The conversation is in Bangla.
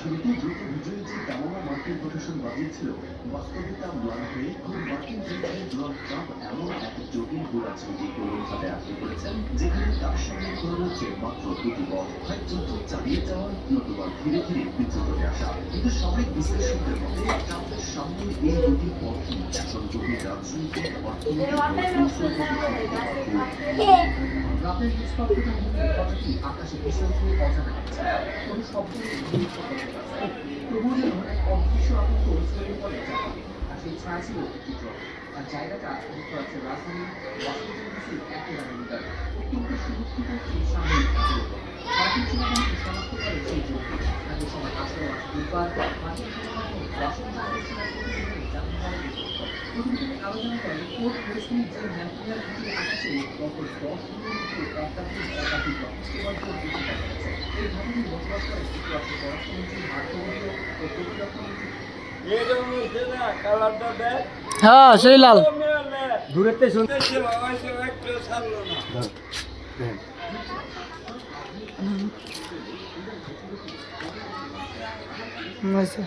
শুরুতে দ্রুত বিজয়ী যে কামালা মার্কিন প্রশাসন বাজিয়েছিল, বাস্তবে তা ম্লান হয়ে খুব মার্কিন প্রেসিডেন্ট ডোনাল্ড ট্রাম্প এমন এক জটিল ভূরাজনীতি প্রবণতাতে আটকে পড়েছেন, যেখানে তার সামনে খোলা রয়েছে মাত্র দুটি পথ, হয় যুদ্ধ চালিয়ে যাওয়া, নতুবা ধীরে ধীরে বিচ্যুত হয়ে আসা। কিন্তু সামরিক বিশ্লেষকদের মতে ট্রাম্পের সামনে এই দুটি পথই এখন গভীর রাজনৈতিক, অর্থনৈতিক রাতের নিষ্পাত্রতা কথাটি আকাশে ভেসে উঠে অজানা আছে। কোনো শব্দ তবুও যেন এক অদৃশ্য আতঙ্ক ছড়িয়ে পড়ে চারদিকে। আর সেই ছায়া ছিল একটি ড্রোন। আর জায়গাটা যুক্তরাষ্ট্রের রাজধানী ওয়াশিংটন ডিসির একেবারে নিকট, অত্যন্ত সুরক্ষিত একটি সামরিক আদালত। মার্কিন সেনাবাহিনী শনাক্ত করে সেই ড্রোনটি। আগে সময় 18 বুধবার মার্কিন সেনাবাহিনী ওয়াশিংটন ডিসির প্রতিনিধি জানান প্রতিবেদনে আরো জানা যায়, ফোর্ট ওয়েস্টলি যে ন্যাশনাল ঘাঁটির আকাশে গত 10 দিনের মধ্যে একাধিক লক্ষ্যমাত্রা বৃদ্ধি পাওয়া গেছে। এই ঘটনায় বসবাস করে যুক্তরাষ্ট্রের পররাষ্ট্রমন্ত্রী মার্কো রুবিও ও প্রতিরক্ষামন্ত্রী। হ্যাঁ সেই লাল দূরেতে শুনতে আচ্ছা